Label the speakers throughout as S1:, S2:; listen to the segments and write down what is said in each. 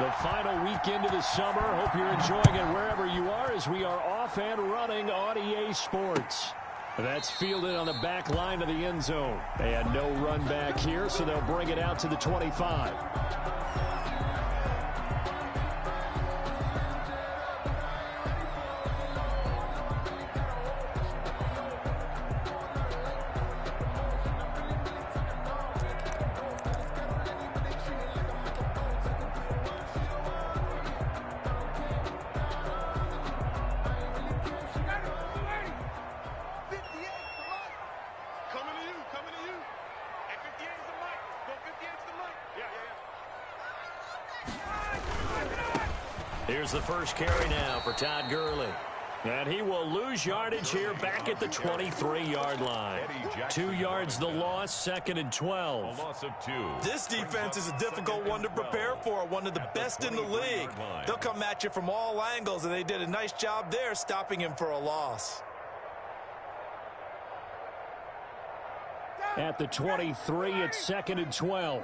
S1: The final weekend of the summer. Hope you're enjoying it wherever you are as we are off and running on EA Sports. That's fielded on the back line of the end zone. And no run back here, so they'll bring it out to the 25. Here's the first carry now for Todd Gurley. And he will lose yardage here back at the 23-yard line. 2 yards the loss, 2nd and 12.
S2: A loss of 2.
S3: This defense is a difficult one to prepare for, one of the best in the league. They'll come at you from all angles, and they did a nice job there stopping him for a loss.
S1: At the 23, it's 2nd and 12.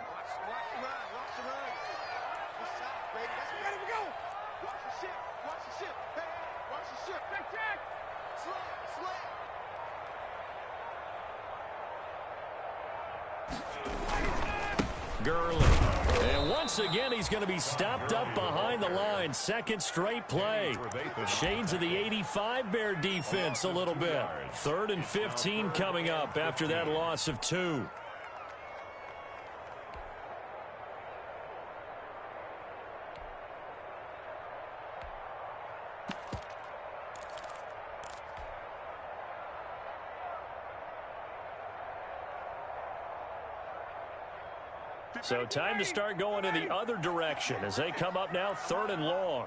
S1: Gurley. And once again, he's going to be stopped up behind the line. Second straight play. Shades of the 85 Bear defense a little bit. 3rd and 15 coming up after that loss of 2. So time to start going in the other direction as they come up now 3rd and long.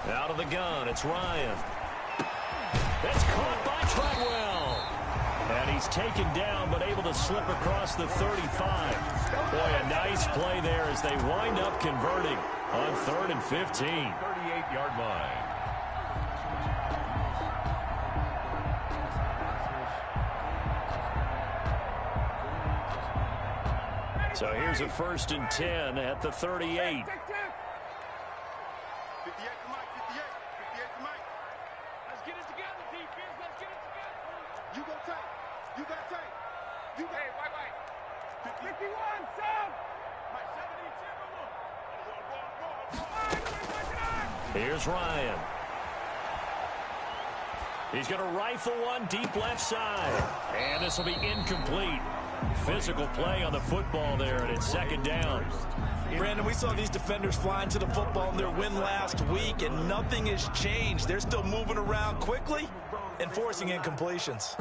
S1: Out of the gun, it's Ryan. That's caught by Treadwell. And he's taken down but able to slip across the 35. Boy, a nice play there as they wind up converting on 3rd and 15.
S2: 38-yard line.
S1: So here's a 1st and 10 at the 38. Here's Ryan. He's going to rifle one deep left side. And this will be incomplete. Physical play on the football there, and it's 2nd down.
S3: Brandon, we saw these defenders flying to the football in their win last week, and nothing has changed. They're still moving around quickly and forcing incompletions.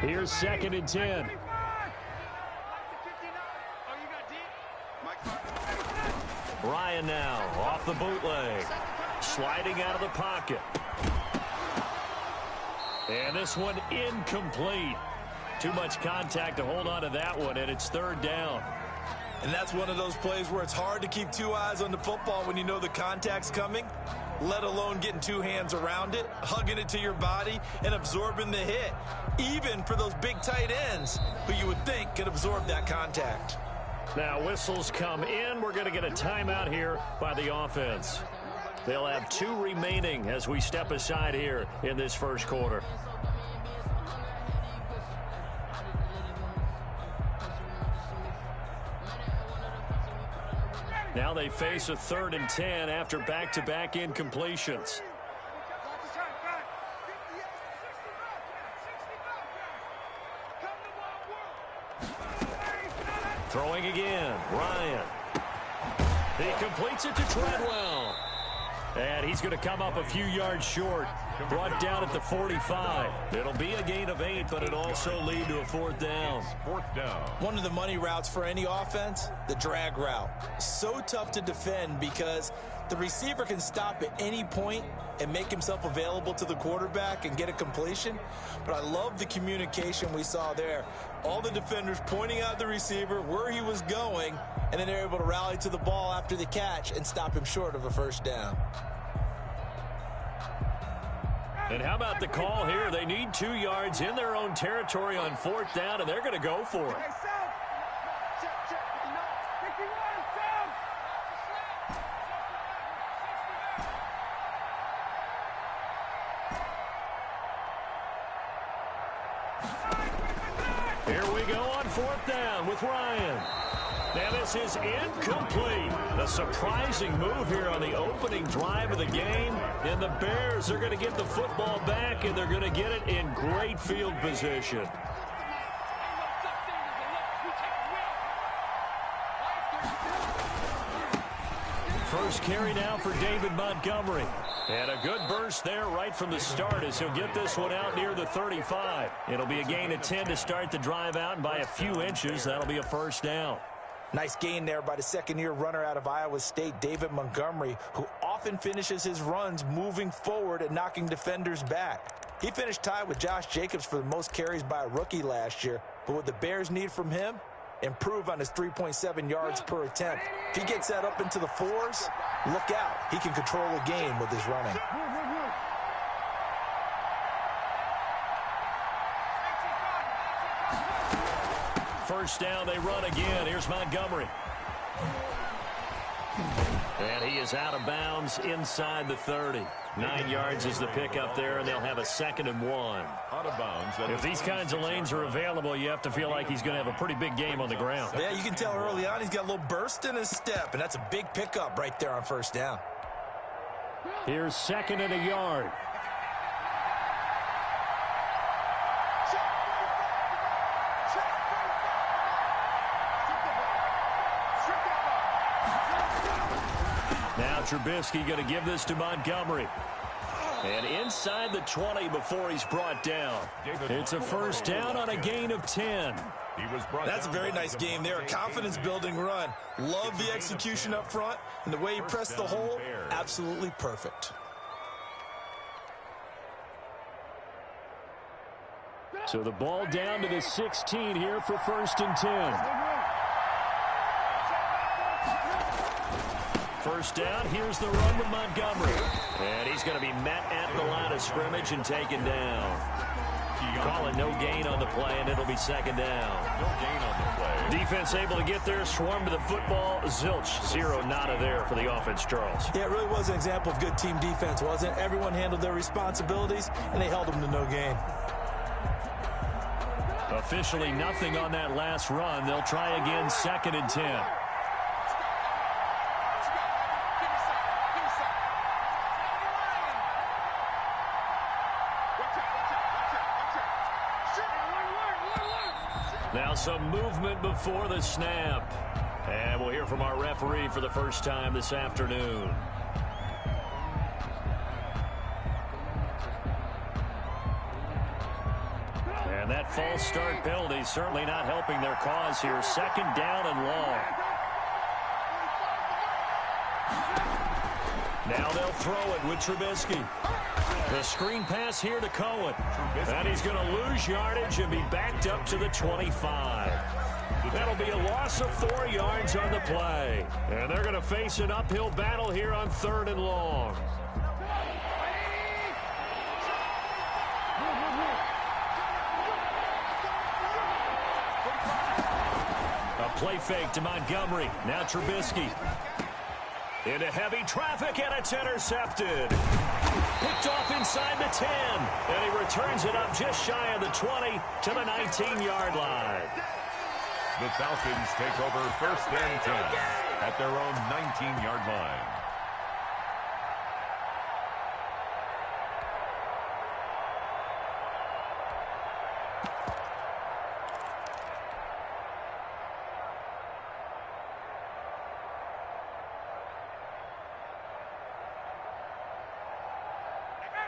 S1: Here's 2nd and 10. Ryan now off the bootleg. Sliding out of the pocket. And this one incomplete. Too much contact to hold on to that one, and it's 3rd down.
S3: And that's one of those plays where it's hard to keep 2 eyes on the football when you know the contact's coming, let alone getting 2 hands around it, hugging it to your body, and absorbing the hit, even for those big tight ends who you would think could absorb that contact.
S1: Now whistles come in. We're going to get a timeout here by the offense. They'll have 2 remaining as we step aside here in this first quarter. Now they face a 3rd and 10 after back-to-back incompletions. Throwing again, Ryan. He completes it to Treadwell. And he's going to come up a few yards short. Brought down at the 45. It'll be a gain of 8, but it'll also lead to a 4th down.
S2: Fourth down.
S3: One of the money routes for any offense, the drag route. So tough to defend because the receiver can stop at any point and make himself available to the quarterback and get a completion. But I love the communication we saw there. All the defenders pointing out the receiver, where he was going, and then they're able to rally to the ball after the catch and stop him short of a 1st down.
S1: And how about the call here? They need 2 yards in their own territory on 4th down, and they're going to go for it. Here we go on 4th down with Ryan. Now this is incomplete. A surprising move here on the opening drive of the game. And the Bears are going to get the football back, and they're going to get it in great field position. First carry now for David Montgomery. And a good burst there right from the start as he'll get this one out near the 35. It'll be a gain of 10 to start the drive out, and by a few inches, that'll be a 1st down.
S3: Nice gain there by the second-year runner out of Iowa State, David Montgomery, who often finishes his runs moving forward and knocking defenders back. He finished tied with Josh Jacobs for the most carries by a rookie last year, but what the Bears need from him, improve on his 3.7 yards per attempt. If he gets that up into the 4s, look out. He can control the game with his running.
S1: First down, they run again. Here's Montgomery. And he is out of bounds inside the 30. 9 yards is the pickup there, and they'll have a 2nd and 1.
S2: Out of bounds.
S1: If these kinds of lanes are available, you have to feel like he's going to have a pretty big game on the ground.
S3: Yeah, you can tell early on he's got a little burst in his step, and that's a big pickup right there on 1st down.
S1: Here's 2nd and a yard. Now Trubisky going to give this to Montgomery. And inside the 20 before he's brought down. It's a 1st down on a gain of 10.
S3: That's a very nice game there. A confidence-building run. Love the execution up front. And the way he pressed the hole, absolutely perfect.
S1: So the ball down to the 16 here for 1st and 10. First down, here's the run with Montgomery. And he's going to be met at the line of scrimmage and taken down. Call it no gain on the play, and it'll be 2nd down.
S2: No gain on the play.
S1: Defense able to get there, swarm to the football. Zilch, 0, nada there for the offense, Charles.
S3: Yeah, it really was an example of good team defense, wasn't it? Everyone handled their responsibilities, and they held them to no gain.
S1: Officially nothing on that last run. They'll try again, 2nd and 10. Now some movement before the snap. And we'll hear from our referee for the first time this afternoon. And that false start penalty certainly not helping their cause here. 2nd down and long. Now they'll throw it with Trubisky. The screen pass here to Cohen. And he's going to lose yardage and be backed up to the 25. That'll be a loss of 4 yards on the play. And they're going to face an uphill battle here on 3rd and long. A play fake to Montgomery. Now Trubisky. Into heavy traffic, and it's intercepted. Picked off inside the 10. And he returns it up just shy of the 20 to the 19-yard line.
S2: The Falcons take over 1st and 10 at their own 19-yard line.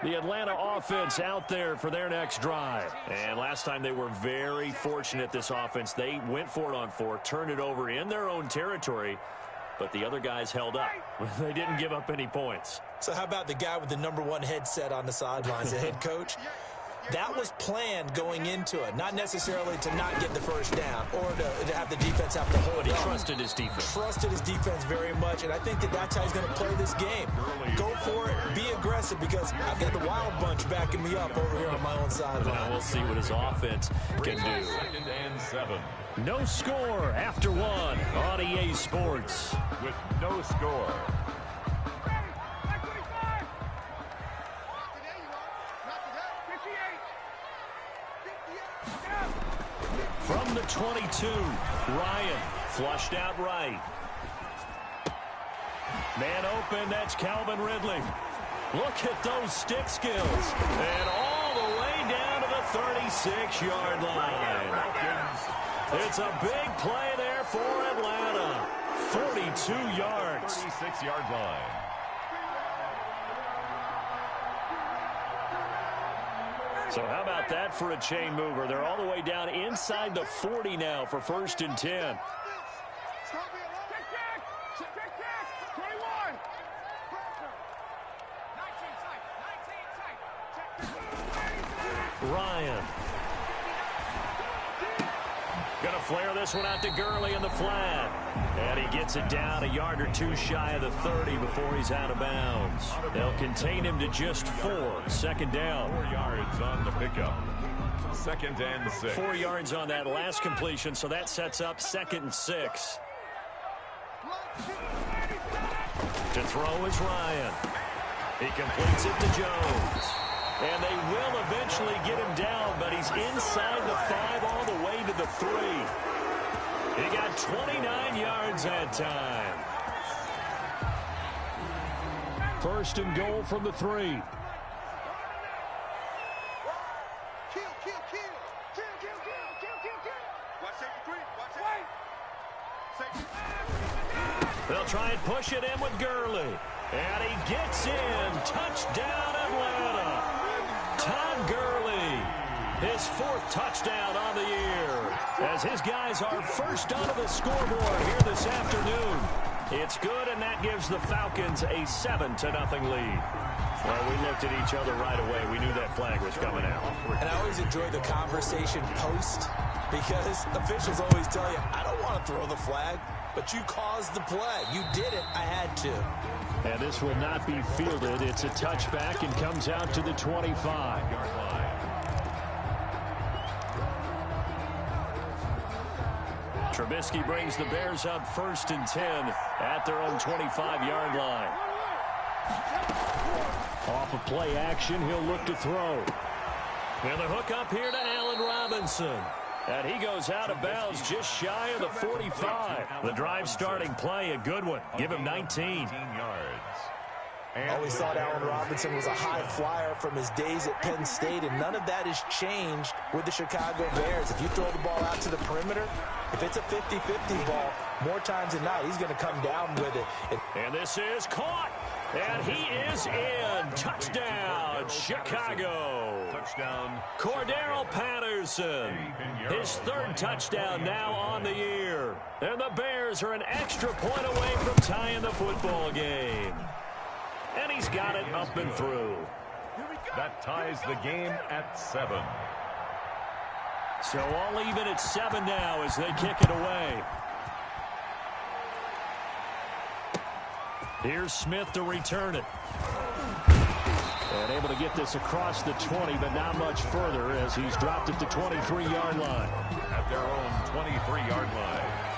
S1: The Atlanta offense out there for their next drive. And last time they were very fortunate, this offense. They went for it on 4, turned it over in their own territory, but the other guys held up. They didn't give up any points.
S3: So how about the guy with the #1 headset on the sidelines, the head coach? That was planned going into it, not necessarily to not get the first down or to have the defense have to hold
S1: But he
S3: up.
S1: trusted his defense.
S3: Trusted his defense very much, and I think that's how he's going to play this game. Go for it, be aggressive, because I've got the wild bunch backing me up over here on my own sideline.
S1: Now we'll see what his offense can do.
S2: 2nd and 7.
S1: No score after 1 on EA Sports.
S2: With no score.
S1: From the 22, Ryan flushed out right. Man open, that's Calvin Ridley. Look at those stick skills. And all the way down to the 36-yard line. It's a big play there for Atlanta. 42 yards.
S2: 36-yard line.
S1: So how about that for a chain mover? They're all the way down inside the 40 now for 1st and 10. Ryan. Gonna flare this one out to Gurley in the flat. And he gets it down a yard or 2 shy of the 30 before he's out of bounds. They'll contain him to just 4. 2nd down.
S2: 4 yards on the pickup. 2nd and 6.
S1: 4 yards on that last completion, so that sets up 2nd and 6. To throw is Ryan. He completes it to Jones. And they will eventually get him down, but he's inside the 5 all the way to the 3. He got 29 yards that time. 1st and goal from the 3. They'll try and push it in with Gurley. And he gets in. Touchdown, Atlanta. Todd Gurley, his 4th touchdown on the year, as his guys are first onto the scoreboard here this afternoon. It's good, and that gives the Falcons a 7-0 lead. Well, we looked at each other right away. We knew that flag was coming out.
S3: And I always enjoy the conversation post, because officials always tell you, I don't want to throw the flag, but you caused the play. You did it. I had to.
S1: And this will not be fielded. It's a touchback and comes out to the 25-yard line. Trubisky brings the Bears up 1st and 10 at their own 25-yard line. Off of play action, he'll look to throw. And the hook up here to Allen Robinson. And he goes out of bounds just shy of the 45. The drive starting play, a good one. Give him 19
S2: yards.
S3: Always thought Allen Robinson was a high flyer from his days at Penn State, and none of that has changed with the Chicago Bears. If you throw the ball out to the perimeter, if it's a 50-50 ball, more times than not, he's going to come down with it.
S1: And this is caught. And he is in. Touchdown, Chicago.
S2: Touchdown.
S1: Cordero Patterson. His 3rd touchdown now on the year. And the Bears are an extra point away from tying the football game. And he's got it up and through.
S2: That ties the game at 7.
S1: So all even at 7 now as they kick it away. Here's Smith to return it. And able to get this across the 20, but not much further as he's dropped it to 23-yard line.
S2: At their own 23-yard line.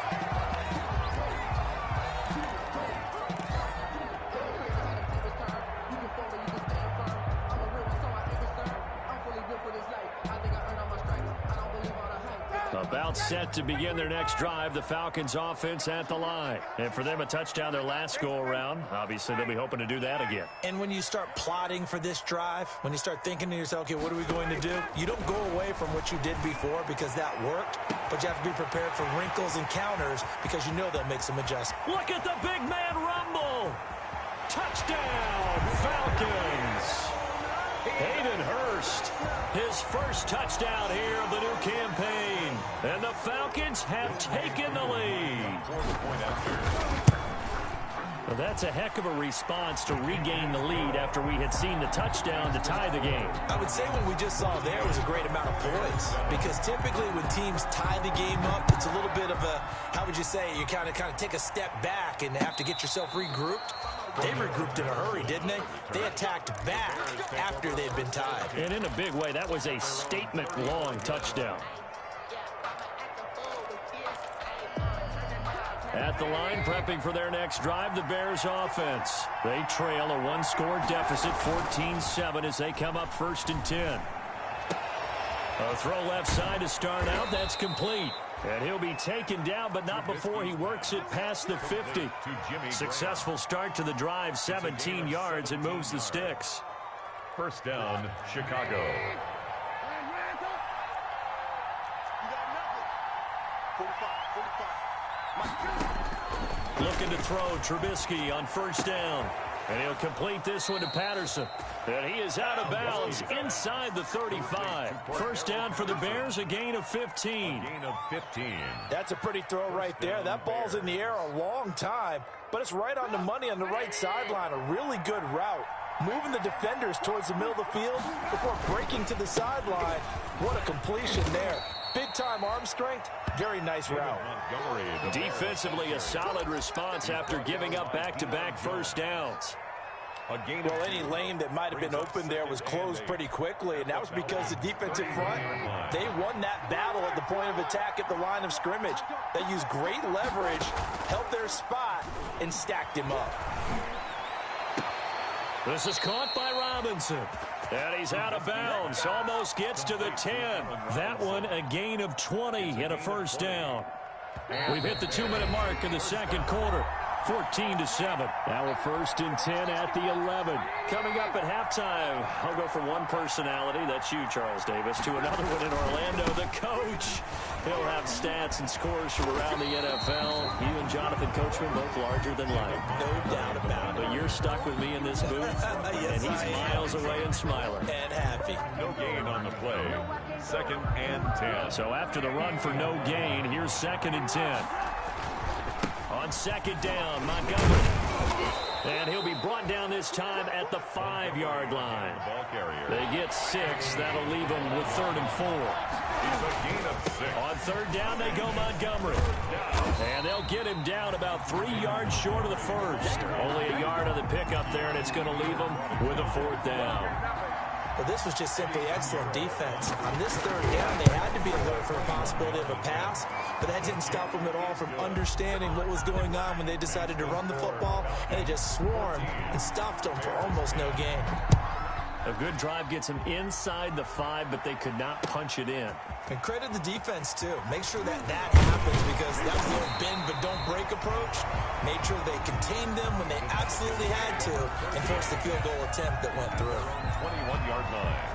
S1: About set to begin their next drive, the Falcons offense at the line. And for them, a touchdown their last go-around. Obviously, they'll be hoping to do that again.
S3: And when you start plotting for this drive, when you start thinking to yourself, okay, what are we going to do? You don't go away from what you did before because that worked, but you have to be prepared for wrinkles and counters because you know they'll make some adjustments.
S1: Look at the big man rumble. Touchdown, Falcons. Hayden Hurst, his first touchdown here of the new campaign. And the Falcons have taken the lead. Well, that's a heck of a response to regain the lead after we had seen the touchdown to tie the game.
S3: I would say what we just saw there was a great amount of poise, because typically when teams tie the game up, it's a little bit of a, how would you say, you kind of take a step back and have to get yourself regrouped. They regrouped in a hurry, didn't they? They attacked back after they'd been tied.
S1: And in a big way, that was a statement-long touchdown. At the line, prepping for their next drive, the Bears offense. They trail a one-score deficit, 14-7, as they come up 1st and 10. A throw left side to start out. That's complete. And he'll be taken down, but not before he works it past the 50. Successful start to the drive, 17 yards, and moves the sticks.
S2: First down, Chicago.
S1: Looking to throw, Trubisky on 1st down. And he'll complete this one to Patterson. And he is out of bounds inside the 35. First down for the Bears, a gain of 15.
S2: Gain of 15.
S3: That's a pretty throw right there. That ball's in the air a long time, but it's right on the money on the right sideline. A really good route. Moving the defenders towards the middle of the field before breaking to the sideline. What a completion there. Big-time arm strength. Very nice route.
S1: Defensively, a solid response after giving up back-to-back first downs.
S3: Well, any lane that might have been open there was closed pretty quickly, and that was because the defensive front, they won that battle at the point of attack at the line of scrimmage. They used great leverage, held their spot, and stacked him up.
S1: This is caught by Robinson. And he's out of bounds. Almost gets to the 10. That one a gain of 20 and a first down. We've hit the 2-minute mark in the second quarter. 14-7. Now we're 1st and 10 at the 11. Coming up at halftime, I'll go from one personality, that's you, Charles Davis, to another one in Orlando, the coach. He'll have stats and scores from around the NFL. You and Jonathan Coachman, both larger than life.
S3: No doubt about it.
S1: But you're stuck with me in this booth,
S3: yes,
S1: and he's miles away and smiling.
S3: And happy.
S2: No gain on the play. 2nd and 10.
S1: So after the run for no gain, here's 2nd and 10. On 2nd down, Montgomery. And he'll be brought down this time at the 5-yard line. They get 6. That'll leave them with 3rd and 4. On 3rd down, they go Montgomery. And they'll get him down about 3 yards short of the first. Only a yard on the pickup there, and it's going to leave them with a 4th down.
S3: Well, this was just simply excellent defense. On this 3rd down, they had to be alert for the possibility of a pass, but that didn't stop them at all from understanding what was going on when they decided to run the football, and they just swarmed and stopped them for almost no gain.
S1: A good drive gets them inside the 5, but they could not punch it in.
S3: And credit the defense, too. Make sure that happens, because that was the old bend but don't break approach. Made sure they contained them when they absolutely had to and forced the field goal attempt that went through.
S2: 21-yard line.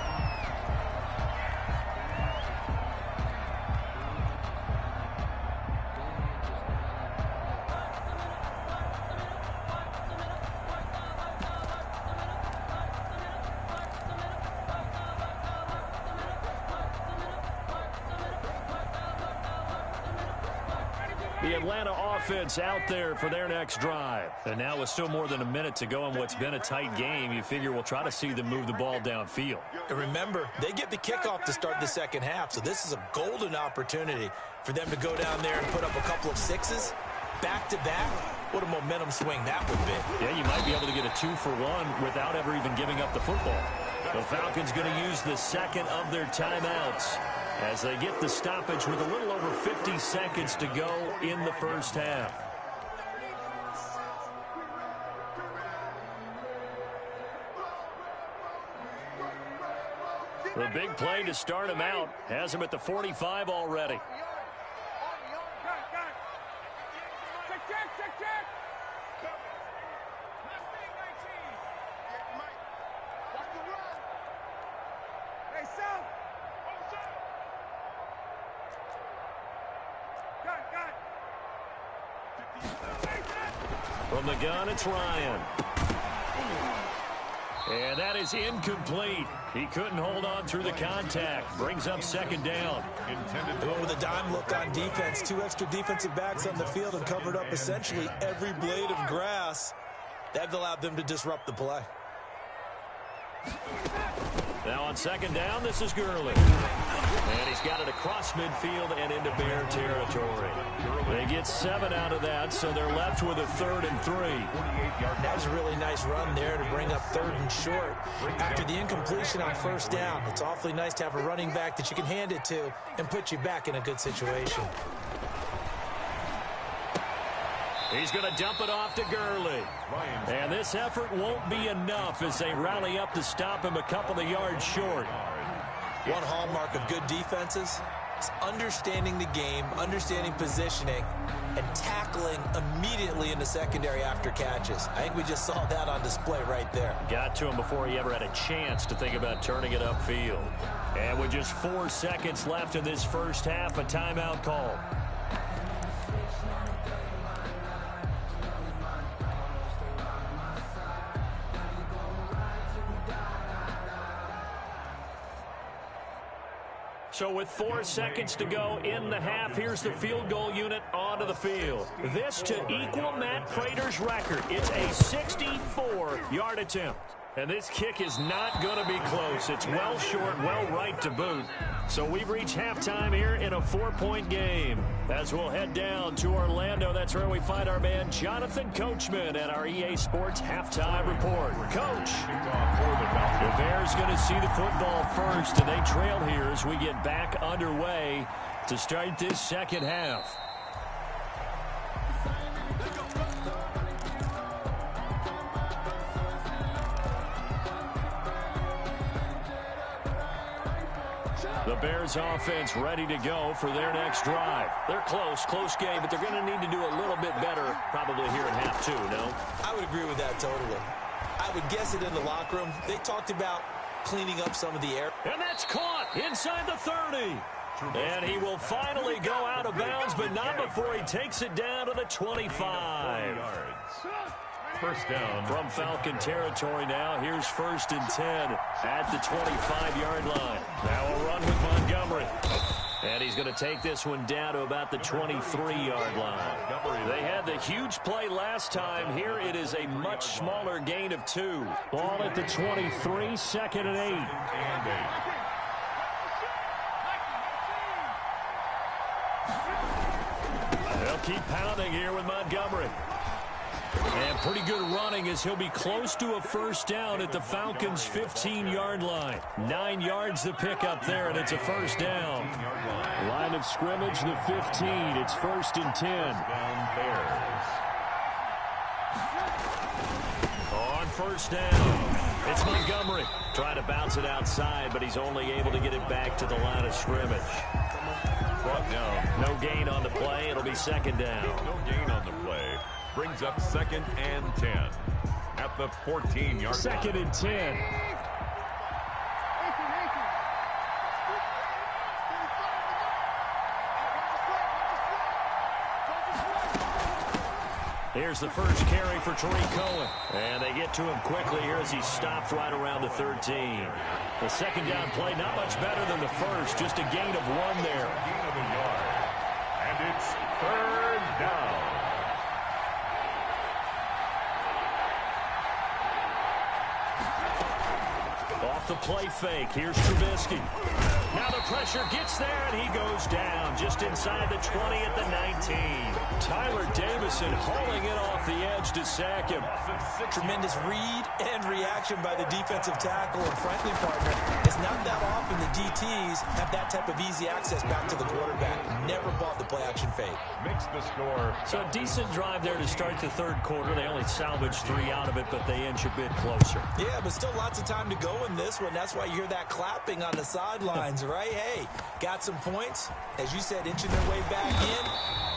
S1: The Atlanta offense out there for their next drive. And now with still more than a minute to go in what's been a tight game, you figure we'll try to see them move the ball downfield.
S3: And remember, they get the kickoff to start the second half, so this is a golden opportunity for them to go down there and put up a couple of 6s back-to-back. What a momentum swing that would be.
S1: Yeah, you might be able to get a 2-for-1 without ever even giving up the football. The Falcons going to use the second of their timeouts as they get the stoppage with a little over 50 seconds to go in the first half. The big play to start him out has him at the 45 already. From the gun, it's Ryan. And that is incomplete. He couldn't hold on through the contact. Brings up second down.
S3: They went with a dime look on defense. 2 extra defensive backs on the field and covered up essentially every blade of grass. That allowed them to disrupt the play.
S1: Now on second down, this is Gurley. And he's got it across midfield and into Bear territory. They get 7 out of that, so they're left with a 3rd and 3.
S3: That was a really nice run there to bring up 3rd and short. After the incompletion on first down, it's awfully nice to have a running back that you can hand it to and put you back in a good situation.
S1: He's going to dump it off to Gurley. And this effort won't be enough as they rally up to stop him a couple of yards short.
S3: One hallmark of good defenses is understanding the game, understanding positioning, and tackling immediately in the secondary after catches. I think we just saw that on display right there.
S1: Got to him before he ever had a chance to think about turning it upfield. And with just 4 seconds left in this first half, a timeout call. So with 4 seconds to go in the half, here's the field goal unit onto the field. This to equal Matt Prater's record. It's a 64-yard attempt. And this kick is not going to be close. It's well short, well right to boot. So we've reached halftime here in a 4-point game. As we'll head down to Orlando, that's where we find our man Jonathan Coachman at our EA Sports Halftime Report. Coach, the Bears going to see the football first, and they trail here as we get back underway to start this second half. The Bears offense ready to go for their next drive. They're close game, but they're going to need to do a little bit better probably here in half 2, no?
S3: I would agree with that totally. I would guess it in the locker room. They talked about cleaning up some of the air.
S1: And that's caught inside the 30. And he will finally go out of bounds, but not before he takes it down to the 25.
S2: First down.
S1: From Falcon territory now. Here's 1st and 10 at the 25-yard line. Now a run with Montgomery. And he's going to take this one down to about the 23-yard line. They had the huge play last time. Here it is a much smaller gain of 2. Ball at the 23, 2nd and 8. They'll keep pounding here with Montgomery. And pretty good running as he'll be close to a first down at the Falcons' 15-yard line. 9 yards to pick up there, and it's a first down. Line of scrimmage, the 15. It's 1st and 10. On first down, it's Montgomery. Trying to bounce it outside, but he's only able to get it back to the line of scrimmage.
S2: Brought down.
S1: No gain on the play. It'll be 2nd down.
S2: No gain on the play. Brings up 2nd and 10 at the 14-yard line.
S1: 2nd and 10. Here's the first carry for Tariq Cohen. And they get to him quickly here as he's stopped right around the 13. The 2nd down play, not much better than the first. Just a gain of 1 there.
S2: Gain of a yard. And it's 3rd down.
S1: Off the play fake. Here's Trubisky. Now the pressure gets there, and he goes down just inside the 20 at the 19. Tyler Davison hauling it off the edge to sack him.
S3: Tremendous read and reaction by the defensive tackle. And frankly, partner, it's not that often the DTs have that type of easy access back to the quarterback. Never bought the play-action fake.
S2: Makes the score.
S1: So a decent drive there to start the 3rd quarter. They only salvaged 3 out of it, but they inch a bit closer.
S3: Yeah, but still lots of time to go in this one. That's why you hear that clapping on the sidelines, right? Hey, got some points. As you said, inching their way back in.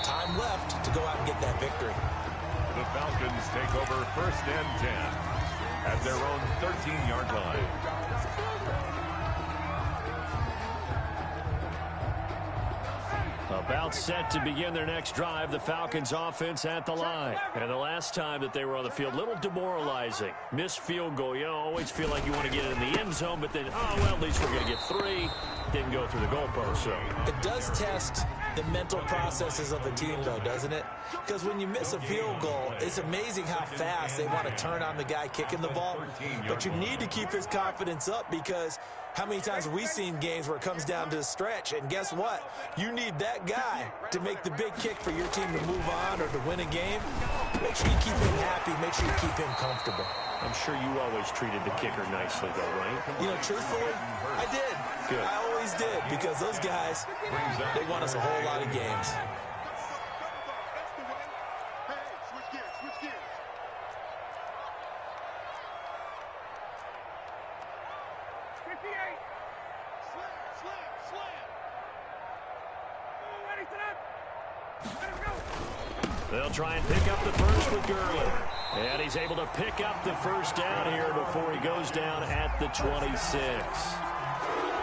S3: Time left to go out and get that victory.
S2: The Falcons take over 1st and 10 at their own 13-yard line.
S1: About set to begin their next drive, the Falcons offense at the line. And the last time that they were on the field, a little demoralizing. Missed field goal. You always feel like you want to get it in the end zone, but then, oh, well, at least we're going to get 3. Didn't go through the goalpost, so.
S3: It does test the mental processes of the team, though, doesn't it? Because when you miss a field goal, it's amazing how fast they want to turn on the guy kicking the ball. But you need to keep his confidence up, because how many times have we seen games where it comes down to the stretch? And guess what? You need that guy to make the big kick for your team to move on or to win a game. Make sure you keep him happy. Make sure you keep him comfortable.
S1: I'm sure you always treated the kicker nicely, though, right?
S3: You know, truthfully, I did.
S1: Good.
S3: I always did, because those guys, they won us a whole lot of games.
S1: They'll try and pick up the first with Gurley. And he's able to pick up the first down here before he goes down at the 26.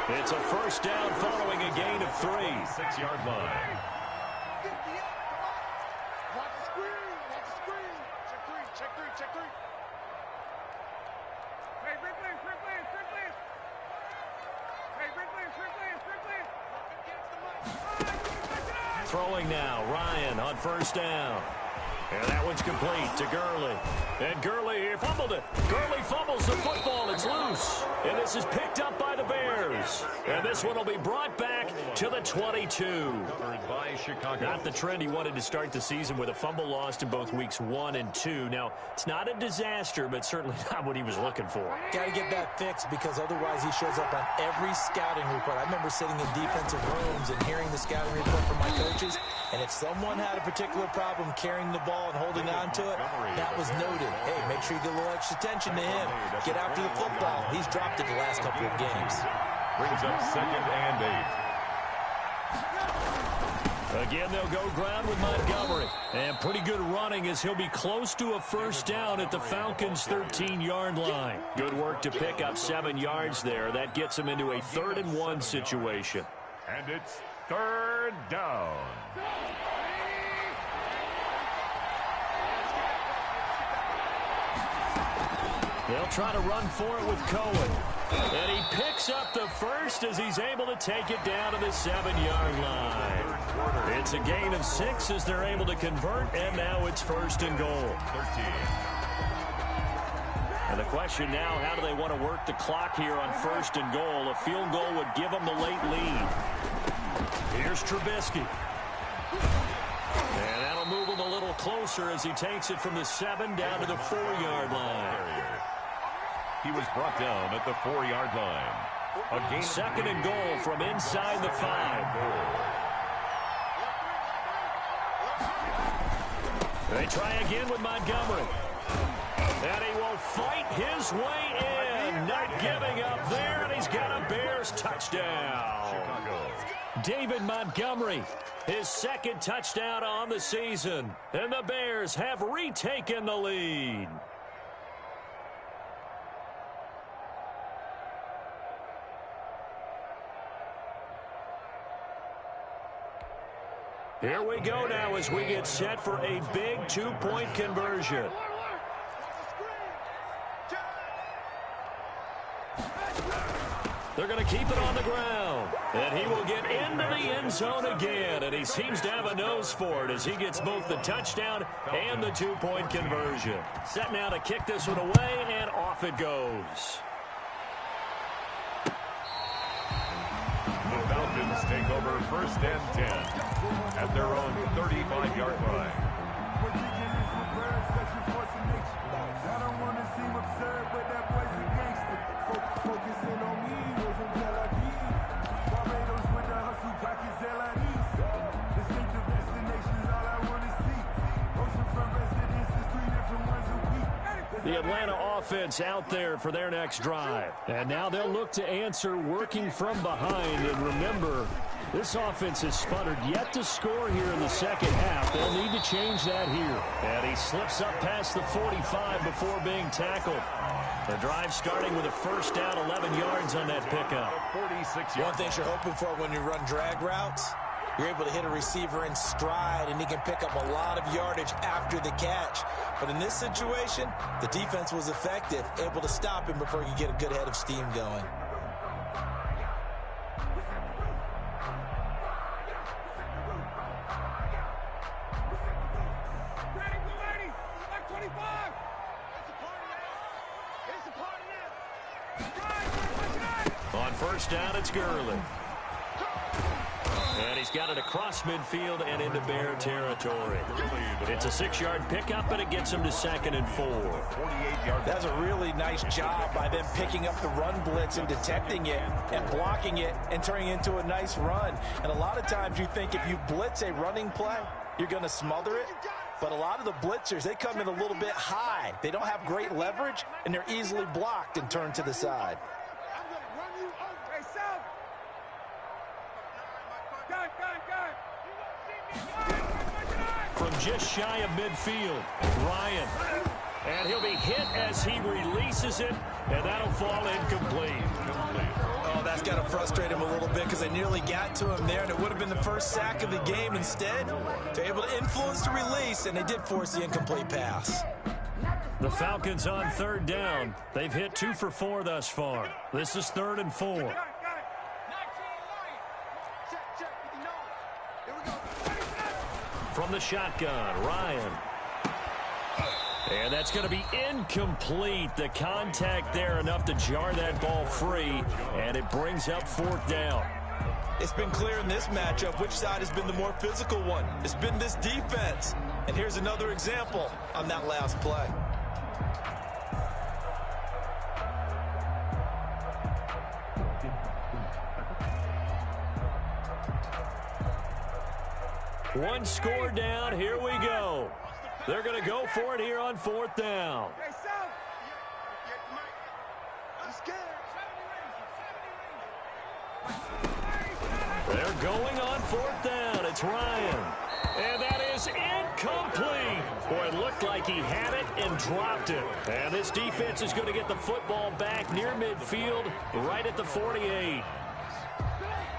S1: It's a first down following a gain of 3.
S2: 6-yard line.
S1: Throwing now, Ryan on first down. And that one's complete to Gurley. And Gurley fumbled it. Gurley fumbles the football. It's loose. And this is picked up by the Bears. And this one will be brought back to the 22.
S2: By Chicago.
S1: Not the trend he wanted to start the season, with a fumble lost in both weeks 1 and 2. Now, it's not a disaster, but certainly not what he was looking for.
S3: Got to get that fixed, because otherwise he shows up on every scouting report. I remember sitting in defensive rooms and hearing the scouting report from my coaches, and if someone had a particular problem carrying the ball and holding on to it, that was noted. Hey, make sure you get a little extra attention to him. Get after the football. He's dropped it the last couple of games.
S2: Brings up 2nd and 8.
S1: Again, they'll go ground with Montgomery. And pretty good running, as he'll be close to a first down at the Falcons' 13-yard line. Good work to pick up 7 yards there. That gets him into a 3rd and 1 situation.
S2: And it's 3rd down.
S1: They'll try to run for it with Cohen. And he picks up the first as he's able to take it down to the 7-yard line. It's a gain of 6 as they're able to convert, and now it's 1st and goal.
S2: 13.
S1: And the question now, how do they want to work the clock here on 1st and goal? A field goal would give them the late lead. Here's Trubisky. And that'll move him a little closer as he takes it from the 7 down to the 4-yard line.
S2: He was brought down at the 4-yard line. Again,
S1: 2nd and goal from inside the 5. They try again with Montgomery. And he will fight his way in. Not giving up there, and he's got a Bears touchdown.
S2: Chicago.
S1: David Montgomery, his 2nd touchdown on the season. And the Bears have retaken the lead. Here we go now as we get set for a big 2-point conversion. They're going to keep it on the ground. And he will get into the end zone again. And he seems to have a nose for it as he gets both the touchdown and the 2-point conversion. Set now to kick this one away, and off it goes.
S2: The Falcons take over 1st and 10 at their own 35-yard line.
S1: The Atlanta offense out there for their next drive. And now they'll look to answer working from behind. And remember, this offense has sputtered yet to score here in the 2nd half. They'll need to change that here. And he slips up past the 45 before being tackled. The drive starting with a first down, 11 yards on that pickup.
S2: 46 yards.
S3: One thing you're hoping for when you run drag routes, You're able to hit a receiver in stride, and he can pick up a lot of yardage after the catch. But in this situation, the defense was effective, able to stop him before he could get a good head of steam going.
S1: On first down, it's Gurley. And he's got it across midfield and into Bear territory. It's a 6-yard pickup, and it gets him to 2nd and 4.
S3: That's a really nice job by them picking up the run blitz and detecting it and blocking it and turning it into a nice run. And a lot of times you think if you blitz a running play, you're going to smother it. But a lot of the blitzers, they come in a little bit high. They don't have great leverage, and they're easily blocked and turned to the side.
S1: From just shy of midfield, Ryan. And he'll be hit as he releases it, and that'll fall incomplete.
S3: Oh, that's got to frustrate him a little bit because they nearly got to him there, and it would have been the first sack of the game. Instead, they're able to influence the release, and they did force the incomplete pass.
S1: The Falcons on 3rd down. They've hit 2 for 4 thus far. This is 3rd and 4. From the shotgun, Ryan. And that's going to be incomplete. The contact there enough to jar that ball free, and it brings up 4th down.
S3: It's been clear in this matchup which side has been the more physical one. It's been this defense. And here's another example on that last play.
S1: One score down. Here we go. They're going to go for it here on 4th down. They're going on 4th down. It's Ryan. And that is incomplete. Boy, it looked like he had it and dropped it. And this defense is going to get the football back near midfield, right at the 48.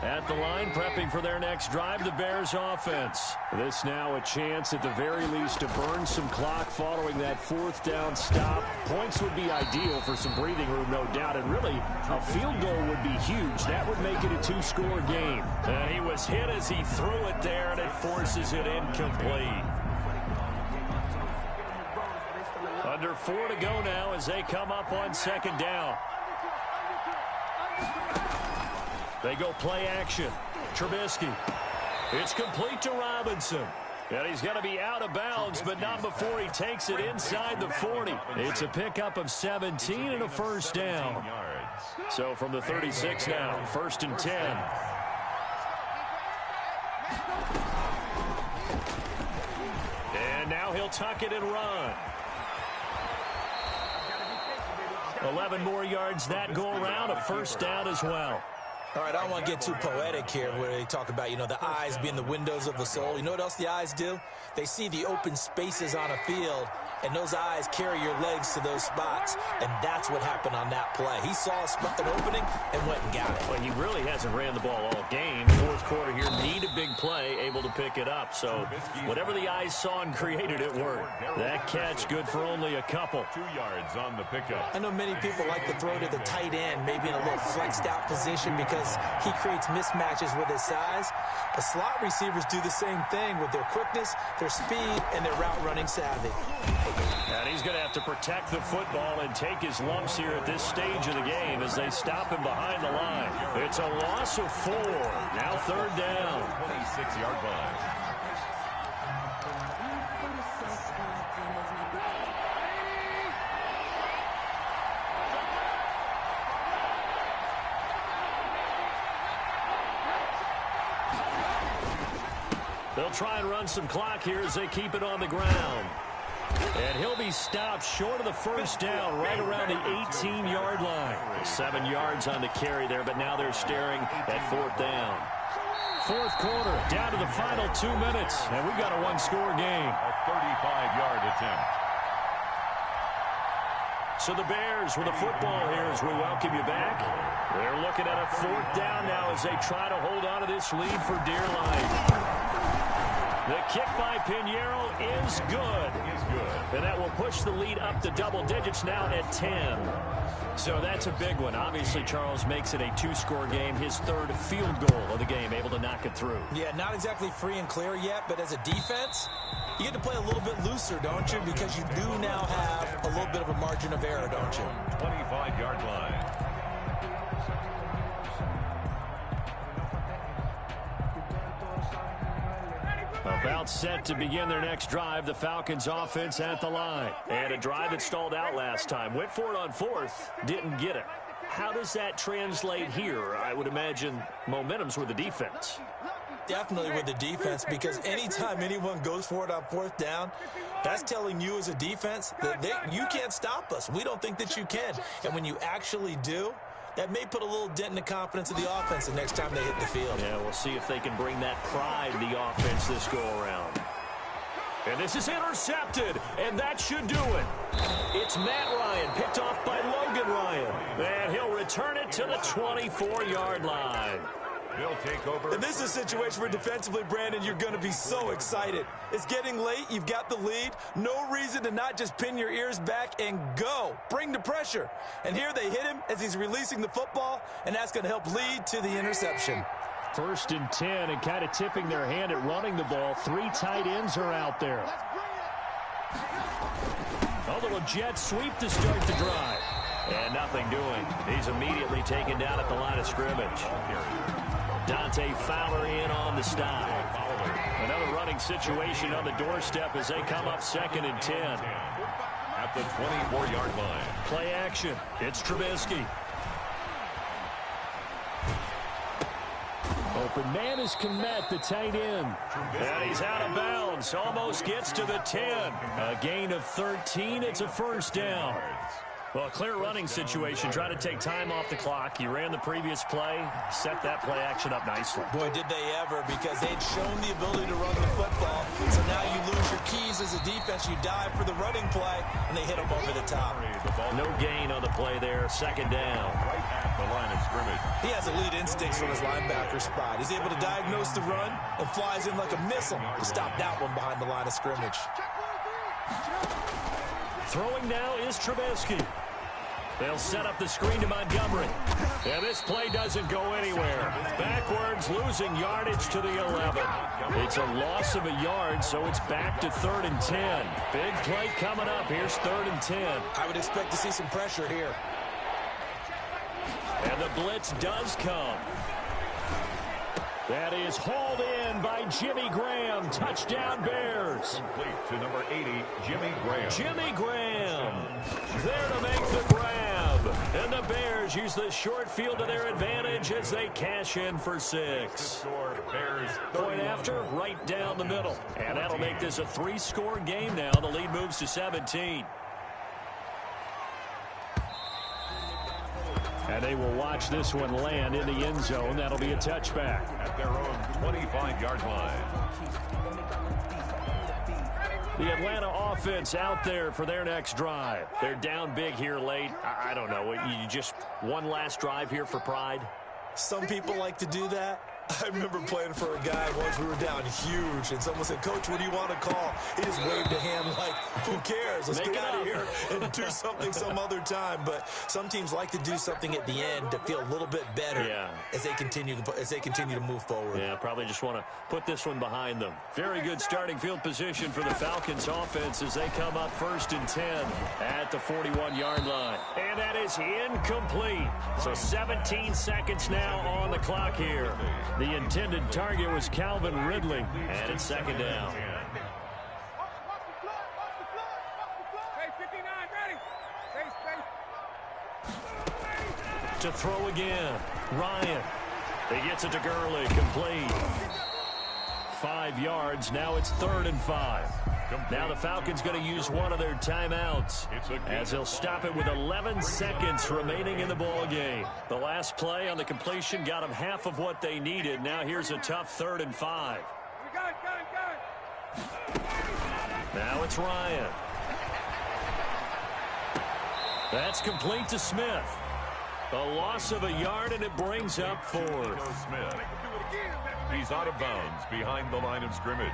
S1: At the line, prepping for their next drive, the Bears offense. This now a chance at the very least to burn some clock following that 4th down stop. Points would be ideal for some breathing room, no doubt. And really, a field goal would be huge. That would make it a 2-score game. And he was hit as he threw it there, and it forces it incomplete. Under 4 to go now as they come up on 2nd down. They go play action. Trubisky. It's complete to Robinson. And he's going to be out of bounds, but not before he takes it inside the 40. It's a pickup of 17 and a 1st down. So from the 36 now, 1st and 10. And now he'll tuck it and run. 11 more yards that go around, a 1st down as well.
S3: All right, I don't want to get too poetic here where they talk about, the eyes being the windows of the soul. You know what else the eyes do? They see the open spaces on a field, and those eyes carry your legs to those spots, and that's what happened on that play. He saw an opening and went and got it.
S1: Well, he really hasn't ran the ball all game. 4th quarter here, need a big play, able to pick it up. So whatever the eyes saw and created, it worked. That catch good for only a couple.
S2: 2 yards on the pickup.
S3: I know many people like to throw to the tight end, maybe in a little flexed out position because he creates mismatches with his size. But slot receivers do the same thing with their quickness, their speed, and their route running savvy.
S1: And he's going to have to protect the football and take his lumps here at this stage of the game as they stop him behind the line. It's a loss of 4. Now 3rd down.
S2: 26-yard line.
S1: They'll try and run some clock here as they keep it on the ground. And he'll be stopped short of the 1st down right around the 18-yard line. 7 yards on the carry there, but now they're staring at 4th down. 4th quarter, down to the final 2 minutes, and we've got a 1-score game.
S2: A 35-yard attempt.
S1: So the Bears with the football here as we welcome you back. They're looking at a 4th down now as they try to hold on to this lead for dear life. The kick by Pinheiro is good. And that will push the lead up to double digits now at 10. So that's a big one. Obviously, Charles makes it a 2-score game. His 3rd field goal of the game, able to knock it through.
S3: Yeah, not exactly free and clear yet, but as a defense, you get to play a little bit looser, don't you? Because you do now have a little bit of a margin of error, don't you?
S2: 25-yard line.
S1: About set to begin their next drive, the Falcons offense at the line. And a drive that stalled out last time. Went for it on 4th, didn't get it. How does that translate here? I would imagine momentum's with the defense.
S3: Definitely with the defense, because anytime anyone goes for it on 4th down, that's telling you as a defense that you can't stop us. We don't think that you can. And when you actually do, that may put a little dent in the confidence of the offense the next time they hit the field.
S1: Yeah, we'll see if they can bring that pride to the offense this go-around. And this is intercepted, and that should do it. It's Matt Ryan, picked off by Logan Ryan. And he'll return it to the 24-yard line.
S2: They'll take over.
S3: And this is a situation where defensively, Brandon, you're going to be so excited. It's getting late. You've got the lead. No reason to not just pin your ears back and go. Bring the pressure. And here they hit him as he's releasing the football, and that's going to help lead to the interception.
S1: 1st and 10, and kind of tipping their hand at running the ball. 3 tight ends are out there. A little jet sweep to start the drive. And nothing doing. He's immediately taken down at the line of scrimmage. Dante Fowler in on the stop. Another running situation on the doorstep as they come up 2nd and 10.
S2: At the 24-yard line.
S1: Play action. It's Trubisky. Open man is Kmet, the tight end. And he's out of bounds. Almost gets to the 10. A gain of 13. It's a 1st down. Well, a clear running situation. Try to take time off the clock. You ran the previous play, set that play action up nicely.
S3: Boy, did they ever, because they'd shown the ability to run the football. So now you lose your keys as a defense. You dive for the running play, and they hit them over the top.
S1: No gain on the play there. 2nd down.
S2: Right at the line of scrimmage.
S3: He has elite instincts from his linebacker spot. He's able to diagnose the run and flies in like a missile to stop that one behind the line of scrimmage.
S1: Throwing now is Trubisky. They'll set up the screen to Montgomery. And this play doesn't go anywhere. Backwards, losing yardage to the 11. It's a loss of a yard, so it's back to 3rd and 10. Big play coming up. Here's 3rd and 10.
S3: I would expect to see some pressure here.
S1: And the blitz does come. That is hauled in by Jimmy Graham. Touchdown Bears.
S2: Complete to number 80, Jimmy Graham.
S1: Jimmy Graham there to make the grab. And the Bears use the short field to their advantage as they cash in for 6.
S2: Bears
S1: Point after, right down the middle. And that'll make this a 3-score game now. The lead moves to 17. And they will watch this one land in the end zone. That'll be a touchback.
S2: At their own 25-yard line.
S1: The Atlanta offense out there for their next drive. They're down big here late. I don't know. You just one last drive here for pride?
S3: Some people like to do that. I remember playing for a guy once. We were down huge, and someone said, "Coach, what do you want to call?" He just waved a hand like, "Who cares? Let's get out of here and do something some other time." But some teams like to do something at the end to feel a little bit better as they continue to move forward.
S1: Yeah, probably just want to put this one behind them. Very good starting field position for the Falcons offense as they come up 1st and 10 at the 41-yard line. And that is incomplete. So 17 seconds now on the clock here. The intended target was Calvin Ridley, and it's 2nd down. To throw again, Ryan. He gets it to Gurley, complete. 5 yards, now it's 3rd and 5. Now the Falcons going to use one of their timeouts as they'll stop it with 11 seconds remaining in the ball game. The last play on the completion got them half of what they needed. Now here's a tough 3rd and 5. Now it's Ryan. That's complete to Smith. A loss of a yard, and it brings up 4th.
S2: Smith. He's out of bounds behind the line of scrimmage.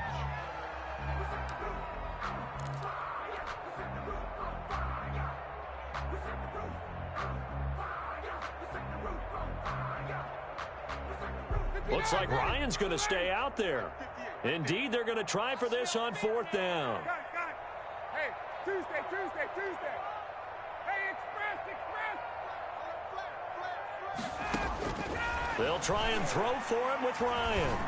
S1: Looks like Ryan's going to stay out there. Indeed, they're going to try for this on 4th down.
S4: Hey, Tuesday. Hey, Express.
S1: They'll try and throw for it with Ryan.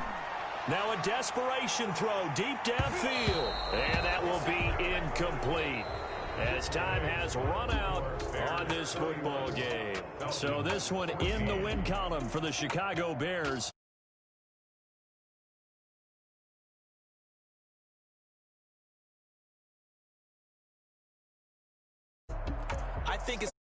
S1: Now a desperation throw deep downfield. And that will be incomplete, as time has run out on this football game. So this one in the win column for the Chicago Bears.
S3: I think it's